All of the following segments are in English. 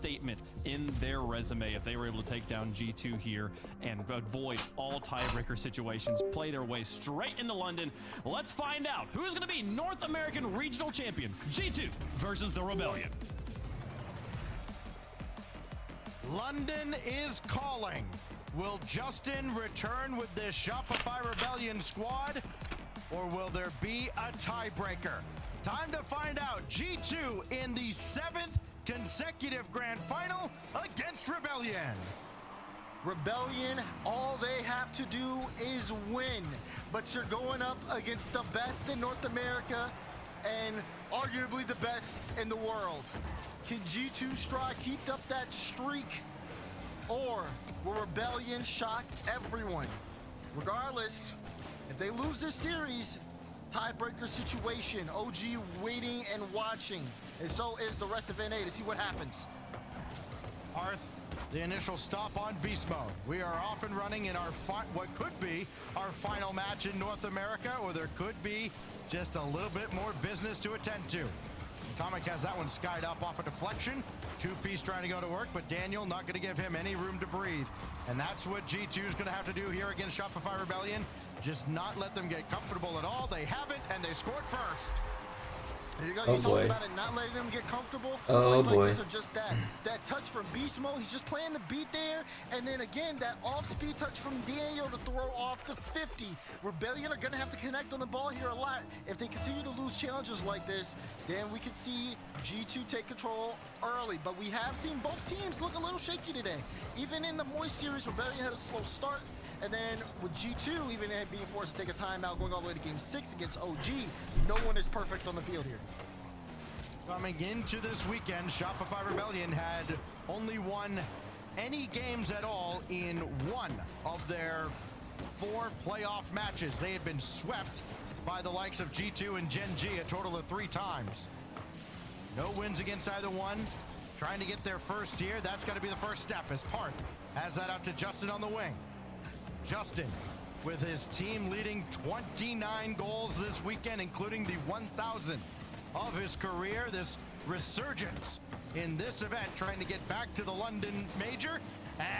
statement in their resume if they were able to take down G2 here and avoid all tiebreaker situations, play their way straight into London. Let's find out who's going to be North American Regional Champion, G2 versus the Rebellion. London is calling. Will Justin return with this Shopify Rebellion squad, or will there be a tiebreaker? Time to find out. G2 in the 7th consecutive grand final against Rebellion. Rebellion, all they have to do is win, but you're going up against the best in North America and arguably the best in the world. Can G2 Stride keep up that streak, or will Rebellion shock everyone? Regardless, if they lose this series, tiebreaker situation, OG waiting and watching, and so is the rest of NA to see what happens. Arth, the initial stop on beast mode. We are off and running in our what could be our final match in North America, or there could be just a little bit more business to attend to. Atomic has that one skied up off a deflection. Two-piece trying to go to work, but Daniel not going to give him any room to breathe. And that's what G2 is going to have to do here against Shopify Rebellion. Just not let them get comfortable at all. They haven't, and they scored first. There you go. Oh You boy. talked about it, not letting them get comfortable. Oh Plays boy. like this are just that touch from Beast Mode. He's just playing the beat there, and then again that off-speed touch from Daniel to throw off the 50. Rebellion are gonna have to connect on the ball here a lot. If they continue to lose challenges like this, then we could see G2 take control early. But we have seen both teams look a little shaky today. Even in the Moist series, Rebellion had a slow start. And then with G2 even being forced to take a timeout going all the way to game 6 against OG, no one is perfect on the field here. Coming into this weekend, Shopify Rebellion had only won any games at all in one of their 4 playoff matches. They had been swept by the likes of G2 and Gen G a total of 3 times. No wins against either one. Trying to get their first here. That's got to be the first step as Parth has that out to Justin on the wing. Justin, with his team leading 29 goals this weekend, including the 1,000th of his career. This resurgence in this event, trying to get back to the London Major.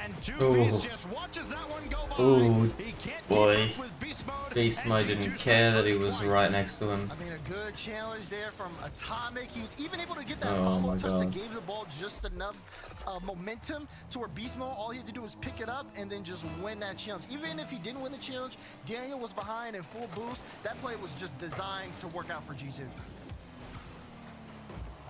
And Two-Piece just watches that one go by. Ooh, He can't boy. keep up with Beast Mode. Beast and Mode G2 didn't strike care that he first was twice. right next to him. I mean, a good challenge there from Atomic. He was even able to get that Oh follow my touch God. that gave the ball just enough momentum to where Beast Mode, all he had to do was pick it up and then just win that challenge. Even if he didn't win the challenge, Daniel was behind in full boost. That play was just designed to work out for G2.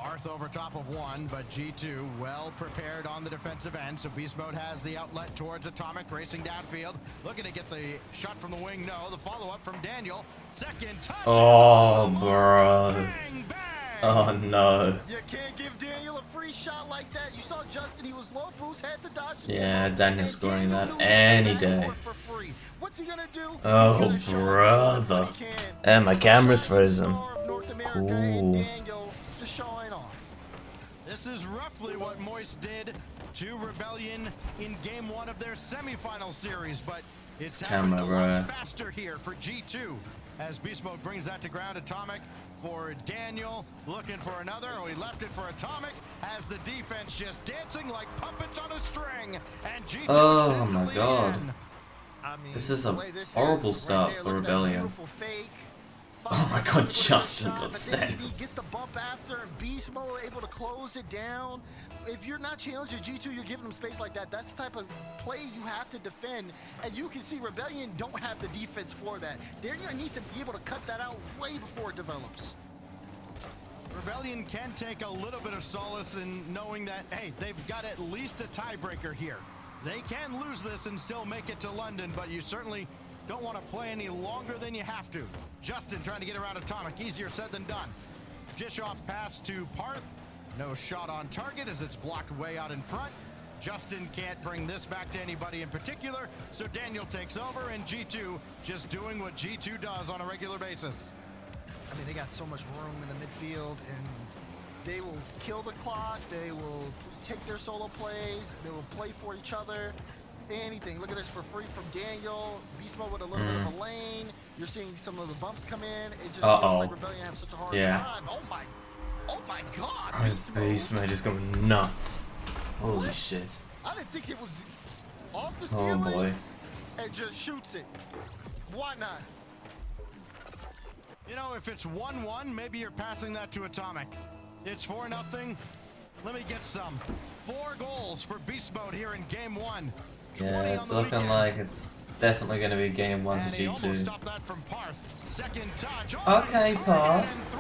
Arth over top of one, but G2 well prepared on the defensive end. So Beast Mode has the outlet towards Atomic, racing downfield. Looking to get the shot from the wing. No, the follow-up from Daniel. Second touch. Oh, bro. Bang, bang. Oh no. You can't give Daniel a free shot like that. You saw Justin, he was low boost, had to dodge. and Yeah, get Daniel and scoring Daniel that knew he any had the day. backcourt for free. What's he gonna do? Oh, He's gonna show brother. what he can. And my camera's frozen. Star of North America and Cool. Daniel just showing off. This is roughly what Moist did to Rebellion in game 1 of their semifinal series, but it's happened a Camera. lot faster here for G2 as Beast Mode brings that to ground. Atomic for Daniel, looking for another. Oh, he left it for Atomic, has the defense just dancing like puppets on a string, and G2 Oh extends the my lead God. again. I mean, This is the a way this horrible is, start right there, for look at that Rebellion. beautiful fake. Oh my God, Justin got But then sent. He gets the bump after, and Beast Mode able to close it down. If you're not challenging G2, you're giving them space like that. That's the type of play you have to defend. And you can see Rebellion don't have the defense for that. They're going to need to be able to cut that out way before it develops. Rebellion can take a little bit of solace in knowing that, hey, they've got at least a tiebreaker here. They can lose this and still make it to London, but you certainly don't want to play any longer than you have to. Justin trying to get around Atomic, easier said than done. Dish off pass to Parth. No shot on target as it's blocked way out in front. Justin can't bring this back to anybody in particular, so Daniel takes over, and G2 just doing what G2 does on a regular basis. I mean, they got so much room in the midfield, and they will kill the clock. They will take their solo plays. They will play for each other. Anything. Look at this for free from Daniel. Beast Mode with a little bit of a lane. You're seeing some of the bumps come in. It just feels like Rebellion have such a hard time. Oh my God. Beast Mode is going nuts. Holy shit. I didn't think it was off the Oh ceiling. boy. And just shoots it. Why not? You know, if it's 1-1, maybe you're passing that to Atomic. It's 4-0. Let me get some. 4 goals for Beast Mode here in game 1. Yeah, 20 it's on the looking weekend. like it's definitely going to be game 1 And for he almost G2. stopped that from Parth. Second touch. Oh, Okay, and Parth. through.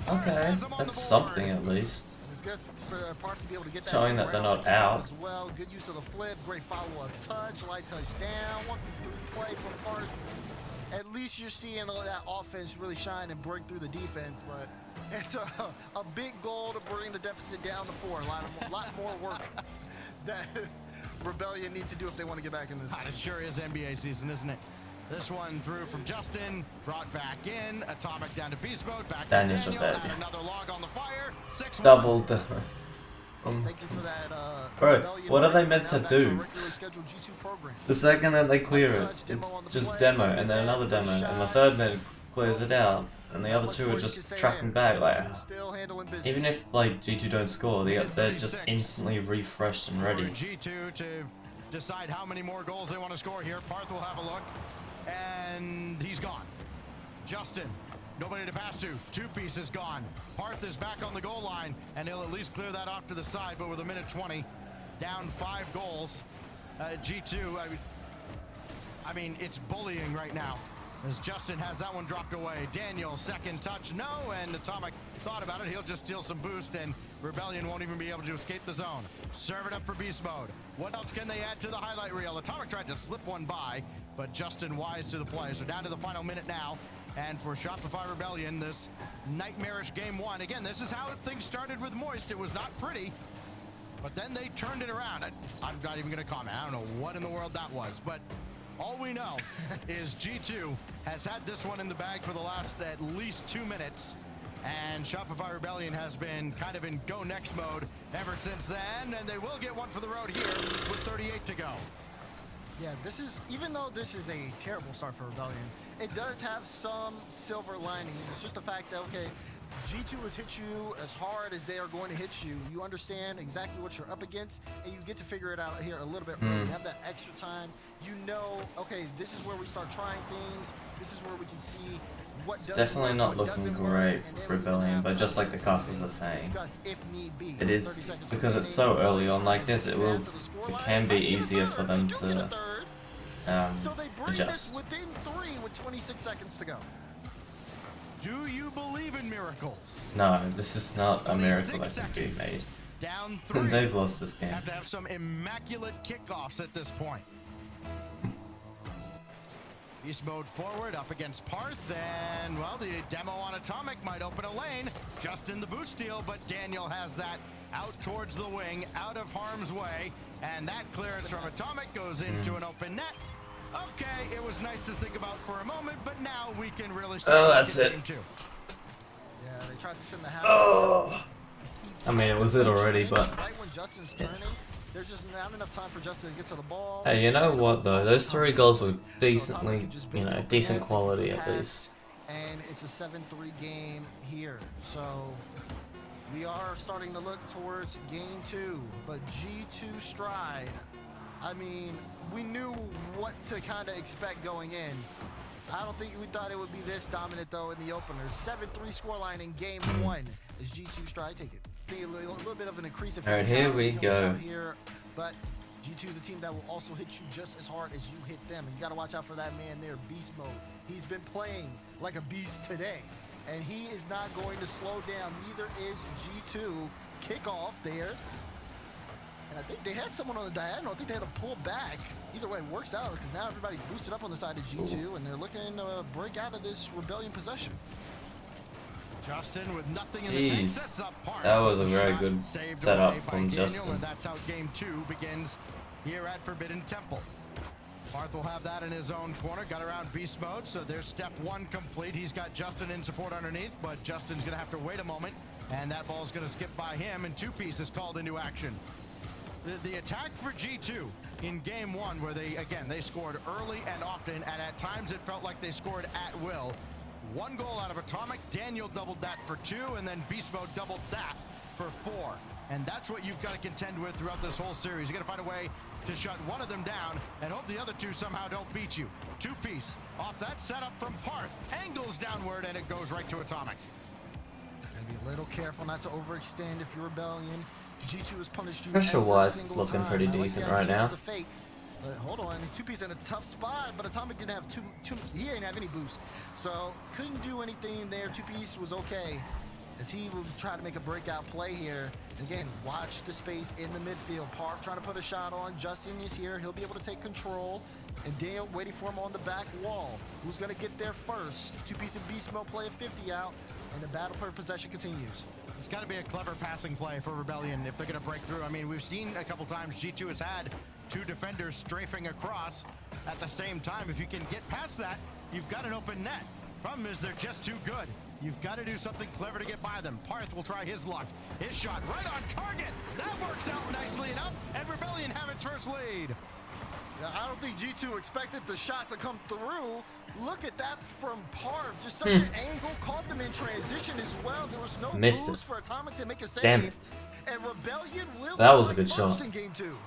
Parth Okay, has him on the that's board. something at least. It's good for Parth to be able to get that Showing two that right they're off not the top out. as well. Good use of the flip, great follow-up touch, light touch down, 1-3 play from Parth. At least you're seeing that offense really shine and break through the defense, but it's a big goal to bring the deficit down to 4. A lot more work that Rebellion need to do if they want to get back in this game. It sure is NBA season, isn't it? This one through from Justin, brought back in. Atomic down to Beast Mode, back to Daniel's Daniel. just Add out. another log on the fire. 6-1. Double. Thank you for that. Bro, Rebellion what are they break. meant Now to back do? a regularly scheduled G2 program. The second that they clear it, Touch, demo it's on the just play, demo, and then and another then demo, and the shot. third man clears it out, and the Not other much two more are you can just say tracking there. back. Like, Still handling business. even if like G2 don't score, they're just instantly refreshed and For ready. G2 to decide how many more goals they want to score here. Parth will have a look, and he's gone. Justin, nobody to pass to. 2 pieces gone. Parth is back on the goal line, and he'll at least clear that off to the side, but with a minute 20, down 5 goals. G2, I mean, it's bullying right now, as Justin has that one dropped away. Daniel, second touch, no, and Atomic thought about it. He'll just steal some boost, and Rebellion won't even be able to escape the zone. Serve it up for Beast Mode. What else can they add to the highlight reel? Atomic tried to slip one by, but Justin wise to the play. So down to the final minute now. And for Shopify Rebellion, this nightmarish game 1. Again, this is how things started with Moist. It was not pretty, but then they turned it around. I'm not even going to comment. I don't know what in the world that was, but all we know is G2 has had this one in the bag for the last at least 2 minutes. And Shopify Rebellion has been kind of in go next mode ever since then. And they will get one for the road here with 38 to go. Yeah, this is, even though this is a terrible start for Rebellion, it does have some silver linings. It's just the fact that, okay, G2 has hit you as hard as they are going to hit you. You understand exactly what you're up against, and you get to figure it out here a little bit early. You have that extra time. You know, okay, this is where we start trying things. This is where we can see what does Definitely work, not what looking doesn't work, great and for then we can Rebellion, have but time just like the to casters are saying, discuss if need be. it is 30 seconds because it's so remaining. early on like this. It Add to the scoreline. can be Might get a easier third. for them They do get a to third. So they bring adjust. this within 3 with 26 seconds to go. Do you believe in miracles? No, this is not a Only miracle 6 that can be seconds. made. Down 3. They've lost this game. Have to have some immaculate kickoffs at this point. Beast Mode forward up against Parth, and well, the demo on Atomic might open a lane. Just in the boot steal, but Daniel has that out towards the wing, out of harm's way, and that clearance from Atomic goes into an open net. Okay, it was nice to think about for a moment, but now we can really start. Oh, that's it. Game 2. Yeah, they tried to send the house. Oh. I mean, it was it already, but Right when Justin's turning, there's just not enough time for Justin to get to the ball. hey, you know what though? Those 3 goals were decently, you know, decent quality at least. And it's a 7-3 game here. So we are starting to look towards game 2. But G2 Stride, I mean, we knew what to kind of expect going in. I don't think we thought it would be this dominant though in the opener. 7-3 scoreline in game 1 as G2 Stride take it. A little bit of an increase in Alright, here we physicality go. out here, but G2 is a team that will also hit you just as hard as you hit them. And you got to watch out for that man there, Beast Mode. He's been playing like a beast today, and he is not going to slow down. Neither is G2. Kickoff there. And I think they had someone on the diagonal. I think they had to pull back. Either way, it works out because now everybody's boosted up on the side of G2, and they're looking to break out of this Rebellion possession. Justin with nothing in the tank Jeez. sets up Parth. That was a very Shot good saved setup away by from Daniel, Justin. and that's how game 2 begins here at Forbidden Temple. Parth will have that in his own corner. Got around beast mode, so there's step 1 complete. He's got Justin in support underneath, but Justin's going to have to wait a moment, and that ball's going to skip by him, and 2 pieces called into action. The attack for G2 in game 1, where they scored early and often, and at times it felt like they scored at will. 1 goal out of Atomic. Daniel doubled that for 2, and then Beast Mode doubled that for 4. And that's what you've got to contend with throughout this whole series. You got to find a way to shut one of them down and hope the other two somehow don't beat you. Two-piece off that setup from Parth, angles downward, and it goes right to Atomic. Gotta be a little careful not to overextend if you're Rebellion. G2 has punished you. Pressure-wise, it's looking pretty decent right now. But hold on, Two-piece in a tough spot, but Atomic didn't have he didn't have any boost. So couldn't do anything there. Two-piece was okay, as he will try to make a breakout play here. Again, watch the space in the midfield. Parth trying to put a shot on. Justin is here. He'll be able to take control. And Daniel waiting for him on the back wall. Who's going to get there first? Two-piece and Beast Mode play a 50 out, and the battle for possession continues. It's got to be a clever passing play for Rebellion if they're going to break through. I mean, we've seen a couple times G2 has had two defenders strafing across at the same time. If you can get past that, you've got an open net. Problem is they're just too good. You've got to do something clever to get by them. Parth will try his luck. His shot right on target. That works out nicely enough, and Rebellion have its first lead. Now, I don't think G2 expected the shot to come through. Look at that from Parth. Just such an angle. Caught them in transition as well. There was no boost for Atomic to make a save. Damn it. And Rebellion will that was a good shot. In game 2.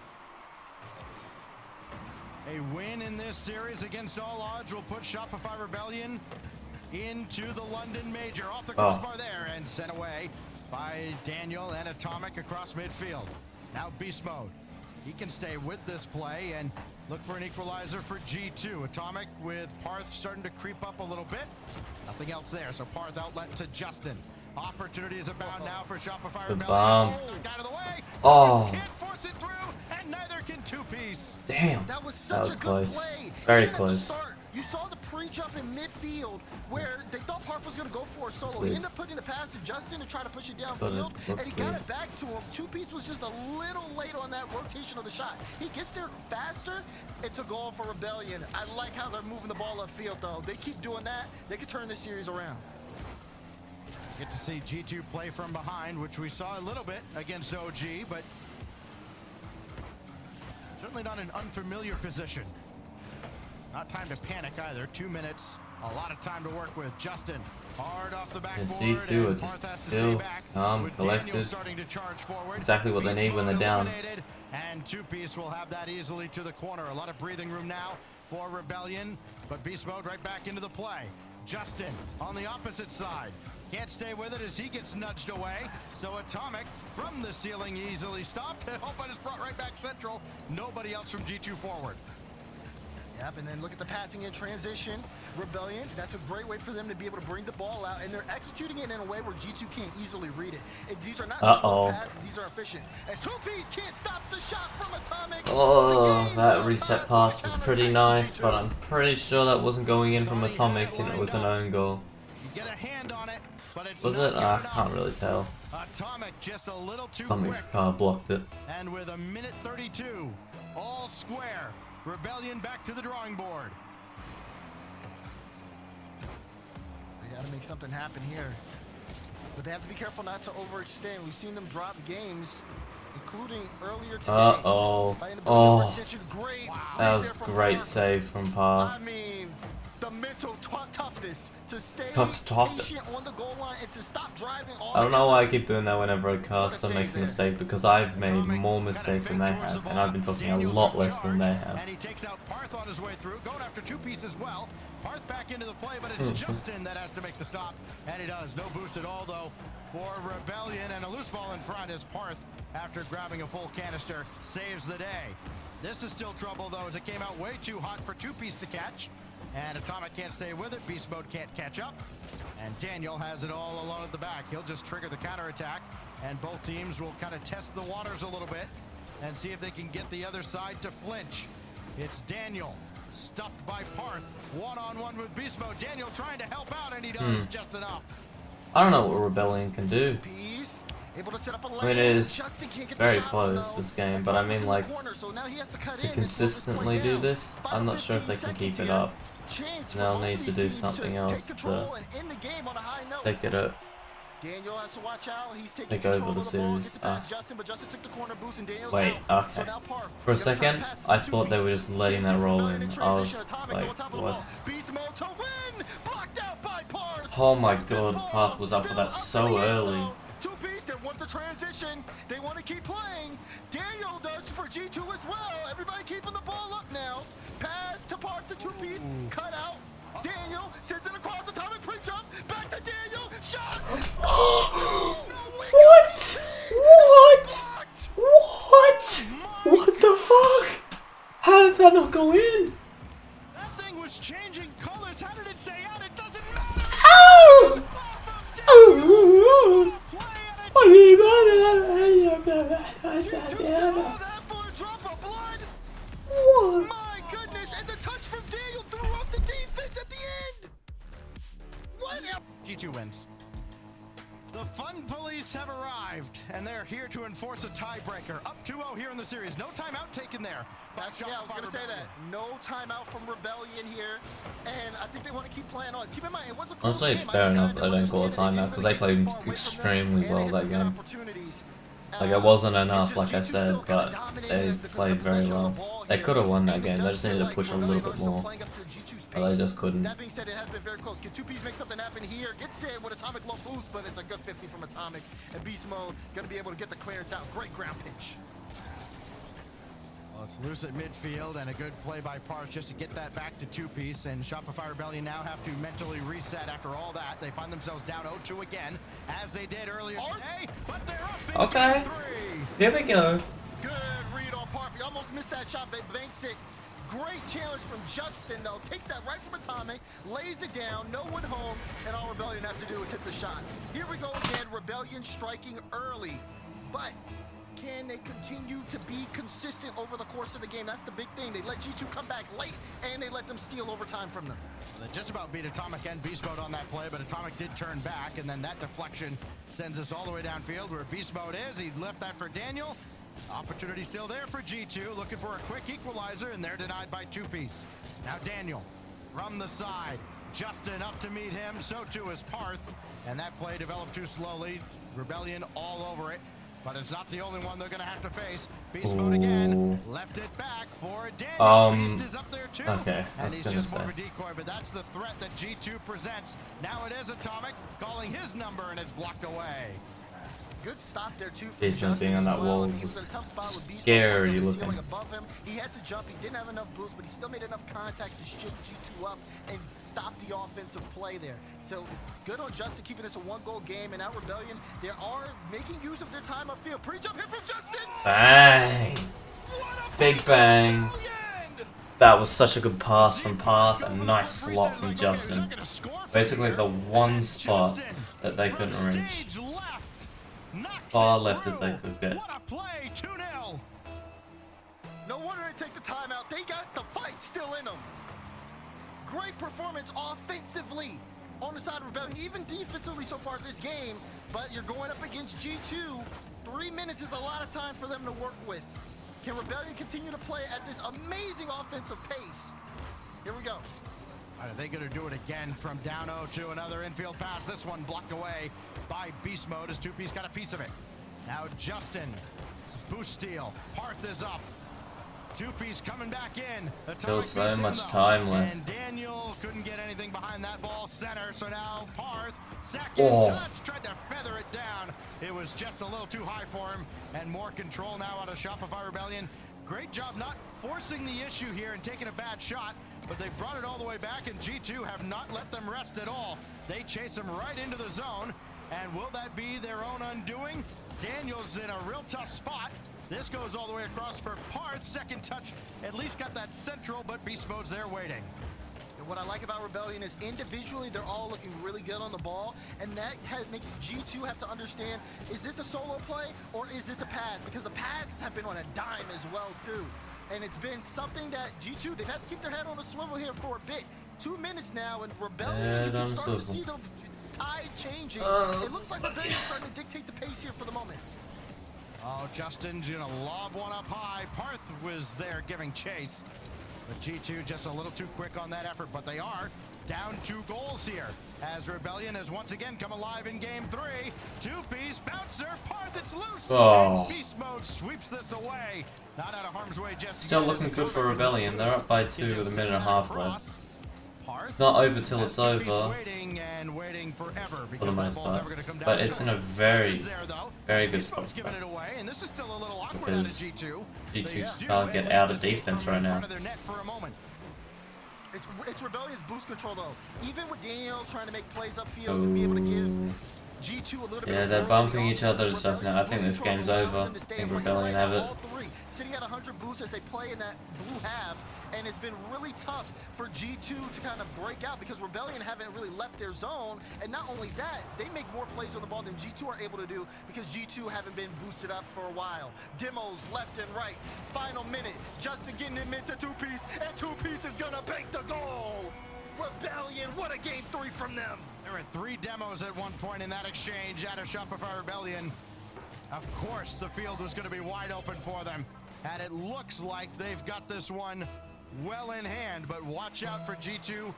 A win in this series against all odds will put Shopify Rebellion into the London Major. Off the crossbar there and sent away by Daniel and Atomic across midfield. Now Beast Mode. He can stay with this play and look for an equalizer for G2. Atomic with Parth starting to creep up a little bit. Nothing else there, so Parth outlet to Justin. Opportunities abound now for Shopify Rebellion. Bomb. Out of the way. Oh. Can't force it through, and neither can Two-piece. Damn. That was such a good close. play. Very Even close. At the start, you saw the pre-jump in midfield where they thought Parth was going to go for a solo. He ended up putting the pass to Justin to try to push it downfield, and he got it back to him. Two-piece was just a little late on that rotation of the shot. He gets there faster. It's a goal for Rebellion. I like how they're moving the ball upfield, though. They keep doing that, they can turn this series around. Get to see G2 play from behind, which we saw a little bit against OG, but certainly not an unfamiliar position. Not time to panic either. 2 minutes, a lot of time to work with. Justin hard off the backboard. G2 are and just Parth has to still stay back. calm, with collected. Daniel starting to charge forward. Exactly what they need when they're down. And Two-piece will have that easily to the corner. A lot of breathing room now for Rebellion, but Beast Mode right back into the play. Justin on the opposite side. Can't stay with it as he gets nudged away. So Atomic from the ceiling easily stopped. Oh, but it's brought right back central. Nobody else from G2 forward. Yep, and then look at the passing in transition. Rebellion, that's a great way for them to be able to bring the ball out, and they're executing it in a way where G2 can't easily read it. And these are not slow passes, these are efficient. And Two-piece can't stop the shot from Atomic. Oh, that reset pass was pretty nice, but I'm pretty sure that wasn't going in from Atomic and it was an own goal. You get a hand on it, but it's Was it? I can't really tell. Atomic just a little too Atomic's quick. car blocked it. And with a minute 32, all square. Rebellion back to the drawing board. They got to make something happen here. But they have to be careful not to overextend. We've seen them drop games, including earlier today. Uh-oh. Oh, that was a great save from Parth. I mean, the mental toughness to stay patient on the goal line and to stop driving all I don't know why I keep doing that whenever a caster makes a mistake, because I've made more mistakes than they have, and I've been talking a lot less than they have. And he takes out Parth on his way through, going after Two-piece as well. Parth back into the play, but it's Justin that has to make the stop, and he does. No boost at all, though, for Rebellion, and a loose ball in front as Parth, after grabbing a full canister, saves the day. This is still trouble, though, as it came out way too hot for Two-piece to catch. And Atomic can't stay with it. Beast Mode can't catch up. And Daniel has it all alone at the back. He'll just trigger the counterattack. And both teams will kind of test the waters a little bit and see if they can get the other side to flinch. It's Daniel, stuffed by Parth. One-on-one with Beast Mode. Daniel trying to help out, and he does just enough. I don't know what Rebellion can do. Able to set up a I mean, it is very close, this game, but I mean, like, to consistently do this, I'm not sure if they can keep it up. They'll need to do something else to take it up. Daniel has to watch out. He's taking Take over the series. Wait, okay. For a second, I thought they were just letting that roll in. I was like, what? Oh my god, Parth was up for that so early. want the transition. They want to keep playing. Daniel does for G2 as well. Everybody keeping the ball up now. Pass to Parth, the two-piece, cut out. Daniel sends it across the atomic pre-jump. Back to Daniel. Shot. What? What? What? What the fuck? How did that not go in? That thing was changing colors. How did it stay out? It doesn't matter. Oh! Oh! What? My goodness, and the touch from Daniel threw off the defense at the end. What? G2 wins. The fun police have arrived, and they're here to enforce a tiebreaker. Up 2-0 here in the series. No timeout taken there. Yeah, I was going to say that. No timeout from Rebellion here, and I think they want to keep playing on. Keep in mind, it was a close Honestly, game. it's fair enough they don't call a timeout because they played extremely well that game. Like, it wasn't enough, like I said, but they played very well. They could have won that game, they just needed to push a little bit more, but they just couldn't. That being said, it has been very close. Can 2Ps make something happen here? Gets in with Atomic low boost, but it's a good 50 from Atomic. And Beast Mode gonna be able to get the clearance out. Great ground pitch. Well, it's loose at midfield, and a good play by Parth just to get that back to 2-piece. And Shopify Rebellion now have to mentally reset after all that. They find themselves down 0-2 again, as they did earlier today. But they're up in Okay, here we go. Good read on Parth. He almost missed that shot, but banks it. Great challenge from Justin, though. Takes that right from Atomic, lays it down, no one home, and all Rebellion have to do is hit the shot. Here we go again, Rebellion striking early, but can they continue to be consistent over the course of the game? That's the big thing. They let G2 come back late, and they let them steal overtime from them. They just about beat Atomic and Beast Mode on that play, but Atomic did turn back, and then that deflection sends us all the way downfield where Beast Mode is. He left that for Daniel. Opportunity still there for G2, looking for a quick equalizer, and they're denied by 2-piece. Now Daniel from the side. Justin up to meet him, so too is Parth. And that play developed too slowly. Rebellion all over it. But it's not the only one they're going to have to face. Beast Mode again. Left it back for Daniel. Beast is up there too. Okay, and he's just more of a decoy, but that's the threat that G2 presents. Now it is Atomic calling his number, and it's blocked away. Good stop there too. Beast Mode being on that wall was scary looking. Above him. He had to jump. He didn't have enough boost, but he still made enough contact to shift G2 up and stop the offensive play there. So good on Justin keeping this a one-goal game. And now Rebellion, they are making use of their time upfield. Pre-jump hit from Justin. Bang! Big bang. That was such a good pass from Parth, a nice slot from Justin. Basically the one spot that they couldn't reach. Far left as they could get. What a play, 2-0. No wonder they take the timeout. They got the fight still in them. Great performance offensively on the side of Rebellion, even defensively so far this game. But you're going up against G2. 3 minutes is a lot of time for them to work with. Can Rebellion continue to play at this amazing offensive pace? Here we go. Are they going to do it again from down 0-2? Another infield pass. This one blocked away by Beast Mode as 2-piece got a piece of it. Now Justin, boost steal. Parth is up. 2-piece coming back in. Still so much time left. And Daniel couldn't get anything behind that ball center. So now Parth, second touch, tried to feather it down. It was just a little too high for him. And more control now out of Shopify Rebellion. Great job not forcing the issue here and taking a bad shot, but they brought it all the way back, and G2 have not let them rest at all. They chase them right into the zone, and will that be their own undoing? Daniel's in a real tough spot. This goes all the way across for Parth. Second touch, at least got that central, but Beast Mode's there waiting. And what I like about Rebellion is individually they're all looking really good on the ball, and that makes G2 have to understand, is this a solo play or is this a pass? Because the passes have been on a dime as well too. And it's been something that G2, they've had to keep their head on a swivel here for a bit. 2 minutes now, and Rebellion, you can start to see the tide changing. It looks like Rebellion's starting to dictate the pace here for the moment. Oh, Justin's gonna lob one up high. Parth was there giving chase. But G2 just a little too quick on that effort, but they are down 2 goals here as Rebellion has once again come alive in game 3. 2-piece bouncer, Parth, it's loose. And Beast Mode sweeps this away. Not out of harm's way just still looking good for Rebellion. They're up by 2 with a minute and a half left. It's not over till it's over, waiting and waiting forever for the most part. come down But it's in a very, very good spot. giving it away, and this is still a little awkward out of G2. G2 can't get out of defense right now. It's Rebellion's boost control though. Even with Daniel trying to make plays upfield to be able to give G2 a little bit. Yeah, they're bumping each other and stuff now. I think this game's over. I think Rebellion have it. City had 100 boosts as they play in that blue half, and it's been really tough for G2 to kind of break out because Rebellion haven't really left their zone. And not only that, they make more plays on the ball than G2 are able to do because G2 haven't been boosted up for a while. Demos left and right. Final minute, Justin getting him into two-piece, and two-piece is gonna bank the goal. Rebellion, what a game 3 from them. There were 3 demos at one point in that exchange out of Shopify Rebellion. Of course, the field was going to be wide open for them, and it looks like they've got this one well in hand, but watch out for G2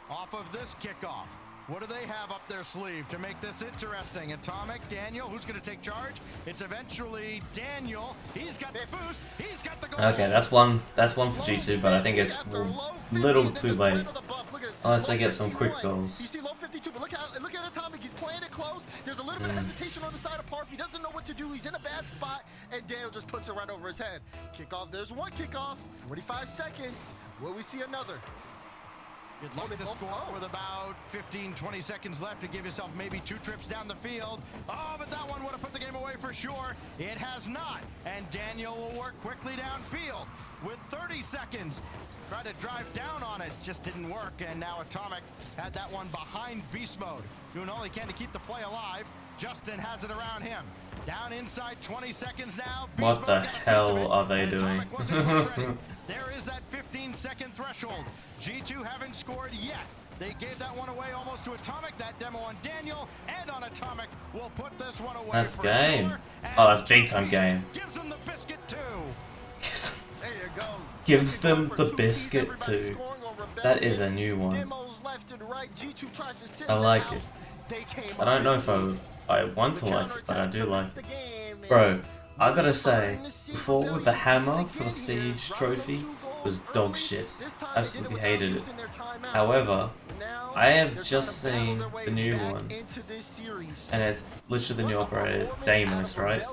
off of this kickoff. What do they have up their sleeve to make this interesting? Atomic, Daniel, who's going to take charge? It's eventually Daniel. He's got the boost. He's got the goal. Okay, that's one for G2, but I think it's a little too late. Unless they get some quick goals. You see low 52, but look at Atomic. He's playing it close. There's a little bit of hesitation on the side of Parf. He doesn't know what to do. He's in a bad spot, and Daniel just puts it right over his head. Kickoff. There's one kickoff. 45 seconds. Will we see another? You'd love to score with about 15-20 seconds left to give yourself maybe 2 trips down the field. Oh, but that one would have put the game away for sure. It has not. And Daniel will work quickly downfield with 30 seconds. Tried to drive down on it, just didn't work. And now Atomic had that one behind beast mode. Doing all he can to keep the play alive. Justin has it around him. Down inside 20 seconds now. What the hell are they doing? There is that 15-second threshold. G2 haven't scored yet. They gave that one away almost to Atomic. That demo on Daniel and on Atomic will put this one away. That's for game. sure. Oh, that's big time game. Gives them the biscuit too. There you go. Gives them the biscuit too. That is a new one. Demos left and right. G2 tried to sit I like it. They came I don't know if I want to like it, but I do like it. Bro, I gotta say, before with the hammer for the Siege trophy was dog shit. Absolutely hated it. However, I have just seen the new one, and it's literally the new operator, Deimos, right?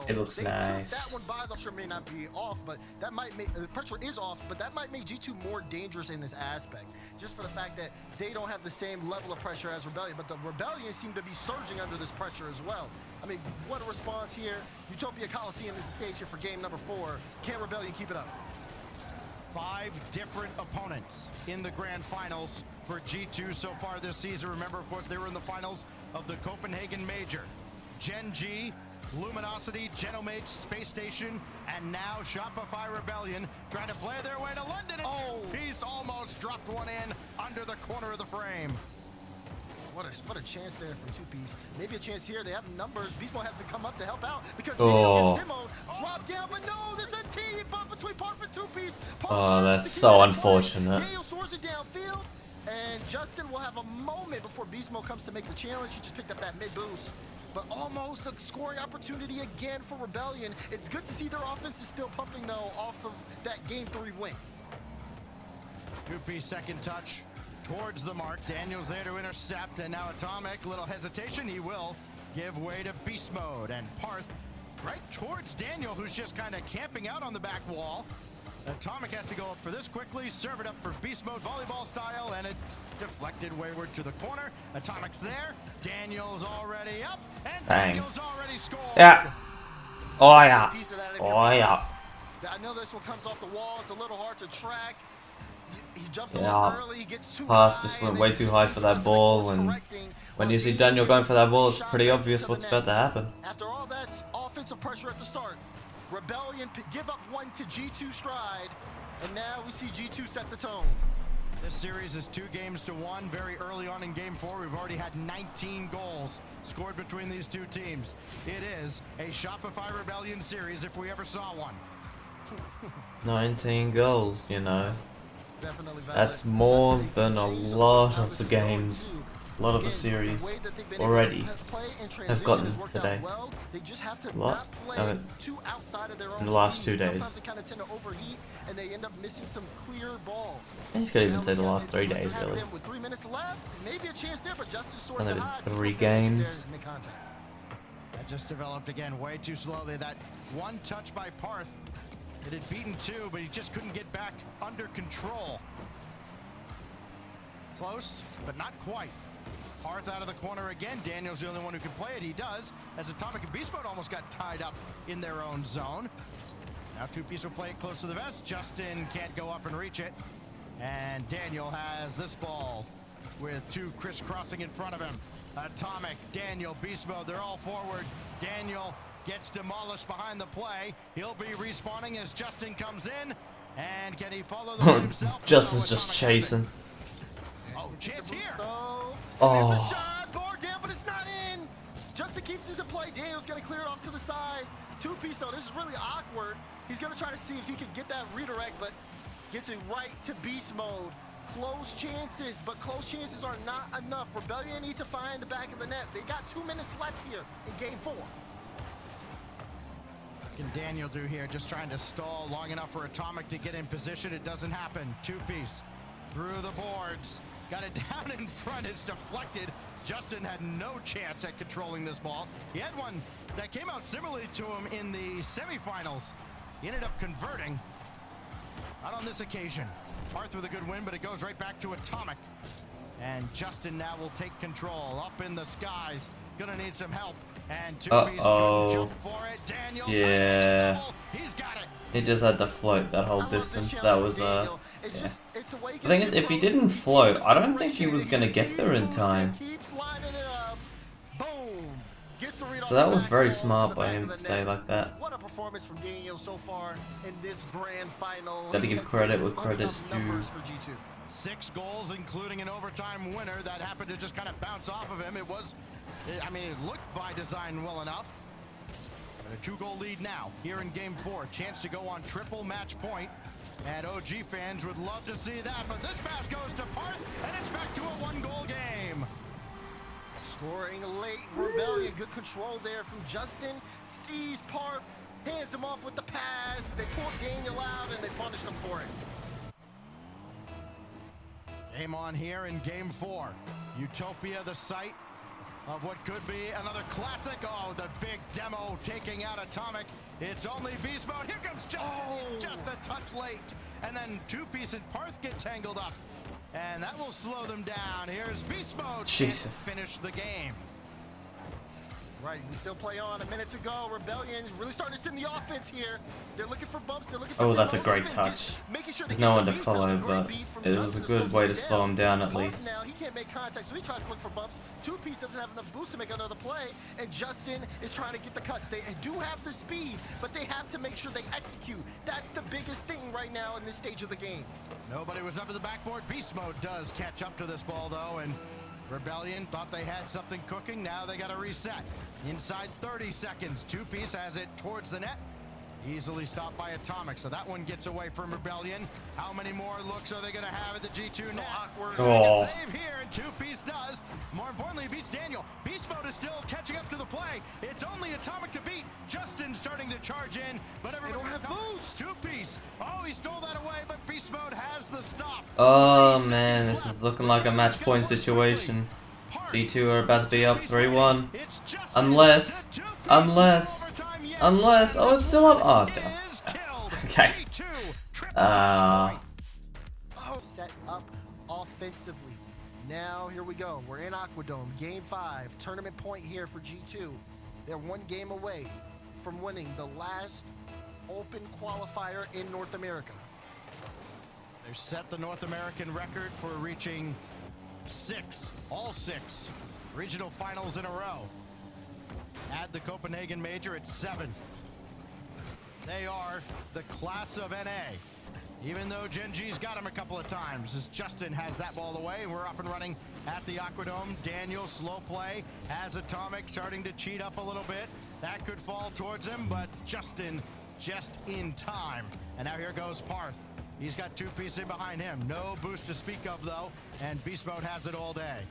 It looks nice. That one by the pressure may not be off, but that might make the pressure is off, but that might make G2 more dangerous in this aspect, just for the fact that they don't have the same level of pressure as Rebellion, but the Rebellion seem to be surging under this pressure as well. I mean, what a response here. Utopia Coliseum is the stage here for game number 4. Can Rebellion keep it up? 5 different opponents in the grand finals for G2 so far this season. Remember, of course, they were in the finals of the Copenhagen Major. Gen G, Luminosity, Genomage, Space Station, and now Shopify Rebellion trying to play their way to London. Oh, he's almost dropped one in under the corner of the frame. What a chance there from 2-piece. Maybe a chance here. They have numbers. Beast Mode has to come up to help out because Daniel gets demoed. Drop down, but no, there's a team bump between Parf and 2-piece. Oh, that's so unfortunate. Daniel soars it downfield, and Justin will have a moment before Beast Mode comes to make the challenge. He just picked up that mid boost. But almost a scoring opportunity again for Rebellion. It's good to see their offense is still pumping, though, off of that Game 3 win. 2-piece second touch towards the mark. Daniel's there to intercept, and now Atomic, little hesitation. He will give way to beast mode, and Parth right towards Daniel, who's just kind of camping out on the back wall. Atomic has to go up for this quickly, serve it up for beast mode volleyball style, and it deflected wayward to the corner. Atomic's there. Daniel's already up, and Daniel's already scored. Yeah. Oh yeah. Oh yeah. I know this one comes off the wall. It's a little hard to track. He jumps a little early. He gets too high. Parth just went way too high for that ball, and when you see Daniel going for that ball, it's pretty obvious what's about to happen. After all that offensive pressure at the start, Rebellion give up one to G2 stride, and now we see G2 set the tone. This series is 2-1. Very early on in game 4, we've already had 19 goals scored between these two teams. It is a Shopify Rebellion series if we ever saw one. 19 goals, you know. Definitely valid. That's more than a lot of the games a lot of the series already have gotten today. A lot in the last 2 days. And you could even say the last 3 days, really. Only been 3 games. That just developed again way too slowly. That one touch by Parth, it had beaten 2, but he just couldn't get back under control. Close, but not quite. Parth out of the corner again. Daniel's the only one who can play it. He does, as Atomic and Beast Mode almost got tied up in their own zone. Now 2Piece will play it close to the vest. Justin can't go up and reach it. And Daniel has this ball with 2 crisscrossing in front of him. Atomic, Daniel, Beast Mode, they're all forward. Daniel gets demolished behind the play. He'll be respawning as Justin comes in. And can he follow the play himself? Justin's just chasing. Oh, chance here. Oh. Board down, but it's not in. Justin keeps this in play. Daniel's going to clear it off to the side. 2Piece though, this is really awkward. He's going to try to see if he can get that redirect, but gets it right to Beast Mode. Close chances, but close chances are not enough. Rebellion need to find the back of the net. They got 2 minutes left here in game 4. What can Daniel do here? Just trying to stall long enough for Atomic to get in position. It doesn't happen. 2Piece through the boards. Got it down in front. It's deflected. Justin had no chance at controlling this ball. He had one that came out similarly to him in the semifinals. He ended up converting. Not on this occasion. Parth with a good win, but it goes right back to Atomic. And Justin now will take control. Up in the skies. Gonna need some help. And 2Piece couldn't jump for it. Daniel, yeah. He's got it. He just had to float that whole distance. That was yeah. The thing is, if he didn't float, I don't think he was gonna get there in time. So that was very smart by him to stay like that. What a performance from Daniel so far in this grand final. Gotta give credit where credit's due. 6 goals, including an overtime winner that happened to just kind of bounce off of him. It was, I mean, it looked by design well enough. But a 2-goal lead now here in game 4. Chance to go on triple match point. And OG fans would love to see that, but this pass goes to Parth, and it's back to a 1-goal game. Scoring late, Rebellion, good control there from Justin. Sees Parth, hands him off with the pass. They pull Daniel out, and they punish him for it. Game on here in game 4. Utopia, the site of what could be another classic. Oh, the big demo taking out Atomic. It's only Beast Mode. Here comes Justin. Just a touch late. And then 2Piece and Parth get tangled up. And that will slow them down. Here's Beast Mode. Jesus. Finish the game. Right, we still play on. A minute to go. Rebellion really starting to send the offense here. They're looking for bumps. They're looking for oh, that's a great touch. There's no one to follow, but it was a good way to slow him down at least. Now he can't make contact, so he tries to look for bumps. 2Piece doesn't have enough boost to make another play, and Justin is trying to get the cuts. They do have the speed, but they have to make sure they execute. That's the biggest thing right now in this stage of the game. Nobody was up at the backboard. Beast Mode does catch up to this ball, though, and Rebellion thought they had something cooking. Now they got to reset. Inside 30 seconds. 2Piece has it towards the net. Easily stopped by Atomic, so that one gets away from Rebellion. How many more looks are they going to have at the G2 net? Awkward. Oh. Save here, and 2Piece does. More importantly, beats Daniel. Beast Mode is still catching up to the play. It's only Atomic to beat. Justin starting to charge in, but everyone don't have boost. 2Piece. Oh, he stole that away, but Beast Mode has the stop. Oh man, this is looking like a match point situation. D2 are about to be up 3-1. Unless, oh, it's still up. Oh, it's down. Okay. Set up offensively. Now, here we go. We're in Aquadome, game 5. Tournament point here for G2. They're 1 game away from winning the last open qualifier in North America. They've set the North American record for reaching all six regional finals in a row. Add the Copenhagen Major at 7. They are the class of NA. Even though Gen G's got him a couple of times, as Justin has that ball away. We're up and running at the Aquadome. Daniel, slow play, has Atomic starting to cheat up a little bit. That could fall towards him, but Justin just in time. And now here goes Parth. He's got 2Piece in behind him. No boost to speak of, though, and Beast Mode has it all day.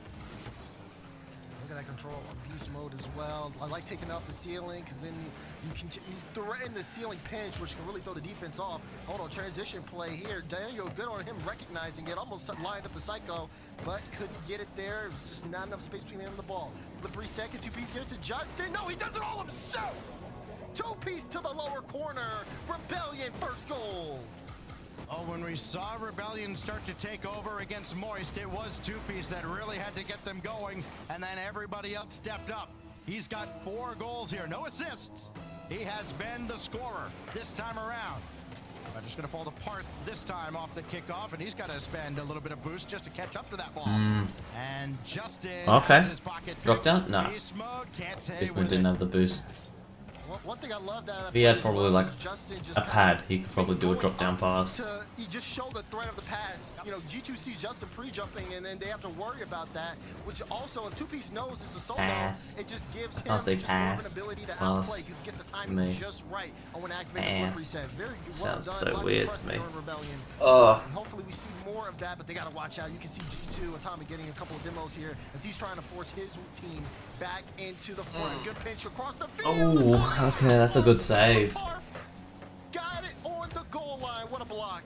Look at that control on beast mode as well. I like taking off the ceiling because then you can threaten the ceiling pinch, which can really throw the defense off. Hold on, transition play here. Daniel, good on him recognizing it. Almost lined up the Psycho, but couldn't get it there. It was just not enough space between him and the ball. Flip reset, 2-piece, get it to Justin. No, he does it all himself. 2-piece to the lower corner. Rebellion first goal. Oh, when we saw Rebellion start to take over against Moist, it was 2-piece that really had to get them going, and then everybody else stepped up. He's got 4 goals here, no assists. He has been the scorer this time around. I'm just going to fall to Parth this time off the kickoff, and he's got to spend a little bit of boost just to catch up to that ball. And Justin has his pocket. Drop down? No. Beast mode, can't say Beast mode didn't have the boost. One thing I love that if he had probably like a pad, he could probably do a drop down pass. He just showed the threat of the pass. You know, G2 sees Justin pre-jumping, and then they have to worry about that. Which also, if 2-piece knows it's a solo, it just gives him just more of an ability to outplay because he gets the timing just right on when activating the flip reset. Very well done. Sounds so weird to me. Hopefully we see more of that, but they got to watch out. You can see G2 Atomic getting a couple of demos here as he's trying to force his team back into the front. Good pinch across the field. Oh, okay, that's a good save. Got it on the goal line. What a block.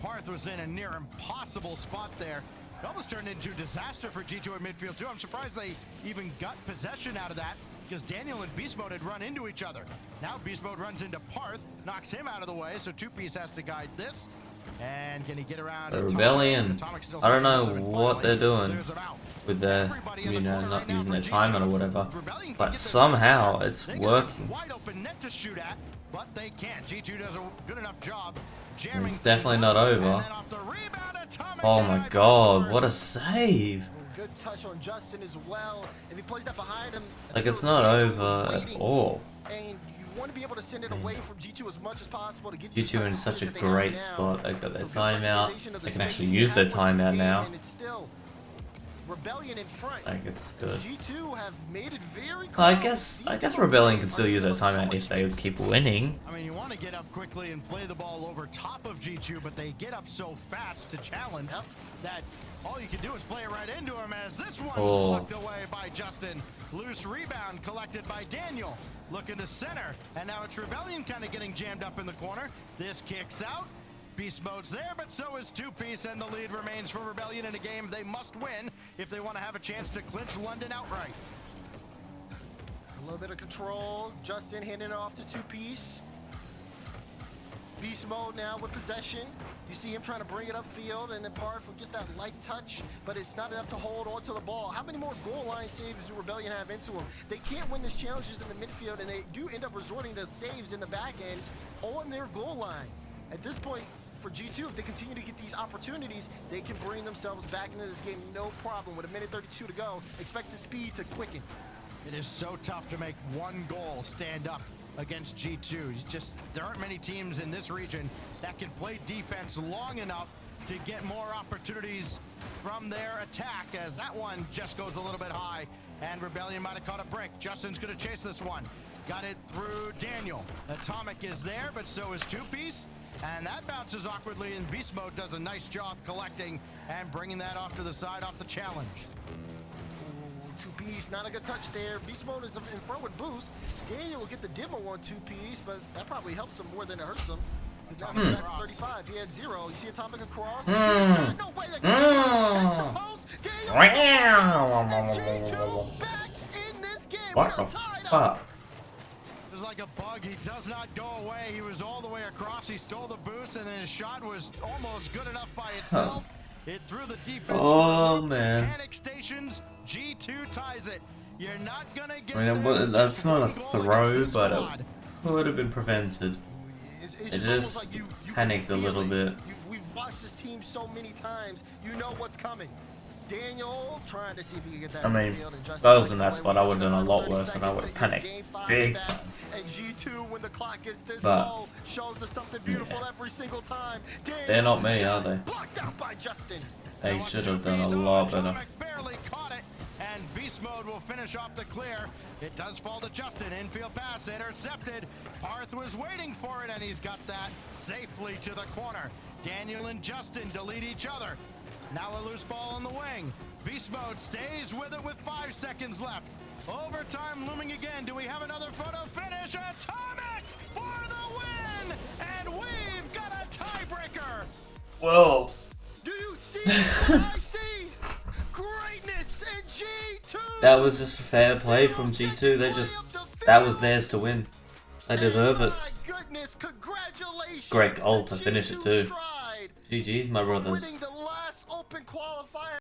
Parth was in a near impossible spot there. It almost turned into disaster for G2 at midfield too. I'm surprised they even got possession out of that because Daniel and Beast Mode had run into each other. Now Beast Mode runs into Parth, knocks him out of the way, so 2-piece has to guide this. And can he get around? The Rebellion. I don't know what they're doing with their, you know, not using their timer or whatever, but somehow it's working. Wide open net to shoot at, but they can't. G2 does a good enough job. It's definitely not over. Oh my god, what a save! Good touch on Justin as well. If he plays that behind him, like it's not over at all. And you want to be able to send it away from G2 as much as possible to get G2 in such a great spot. They got their timeout. They can actually use their timeout now. Rebellion in front. Like it's good. G2 have made it very I guess Rebellion can still use their timeout if they keep winning. I mean, you want to get up quickly and play the ball over top of G2, but they get up so fast to challenge that all you can do is play it right into him as this one's plucked away by Justin. Loose rebound collected by Daniel. Looking to center, and now it's Rebellion kind of getting jammed up in the corner. This kicks out. Beast Mode's there, but so is 2-piece, and the lead remains for Rebellion in a game they must win if they want to have a chance to clinch London outright. A little bit of control. Justin handing it off to 2-piece. Beast Mode now with possession. You see him trying to bring it upfield, and then Parth from just that light touch, but it's not enough to hold on to the ball. How many more goal line saves do Rebellion have into them? They can't win these challenges in the midfield, and they do end up resorting to saves in the back end on their goal line. At this point, for G2, if they continue to get these opportunities, they can bring themselves back into this game no problem. With 1:32 to go, expect the speed to quicken. It is so tough to make one goal stand up against G2. It's just, there aren't many teams in this region that can play defense long enough to get more opportunities from their attack, as that one just goes a little bit high, and Rebellion might have caught a break. Justin's gonna chase this one. Got it through Daniel. Atomic is there, but so is 2-piece. And that bounces awkwardly, and Beast Mode does a nice job collecting and bringing that off to the side off the challenge. 2-piece, not a good touch there. Beast Mode is in front with boost. Daniel will get the demo on 2-piece, but that probably helps him more than it hurts him. Now he's back at 35. He had 0. You see Atomic across. No way. That's the post. Daniel G2 back in this game. What the fuck? It was like a bug. He does not go away. He was all the way across. He stole the boost, and then his shot was almost good enough by itself. It threw the defense. Oh man. Panic stations. G2 ties it. You're not gonna get. I mean, that's not a throw, but it could have been prevented. It just like you panicked a little bit. We've watched this team so many times. You know what's coming. Daniel trying to see if he can get that. I mean, if I was in that spot, I would have done a lot worse, and I would have panicked big time. And G2, when the clock gets this low, shows us something beautiful every single time. They're not me, are they? Blocked out by Justin. They should have done a lot better. Barely caught it, and Beast Mode will finish off the clear. It does fall to Justin. Infield pass intercepted. Parth was waiting for it, and he's got that safely to the corner. Daniel and Justin delete each other. Now a loose ball on the wing. Beast mode stays with it with 5 seconds left. Overtime looming again. Do we have another photo finish? Atomic for the win! And we've got a tiebreaker! Whoa. Do you see what I see? Greatness in G2! That was just a fair play from G2. That was theirs to win. They deserve it. My goodness, congratulations! Great goal to finish it too. Stride. GG's, my brothers. Winning the last open qualifier.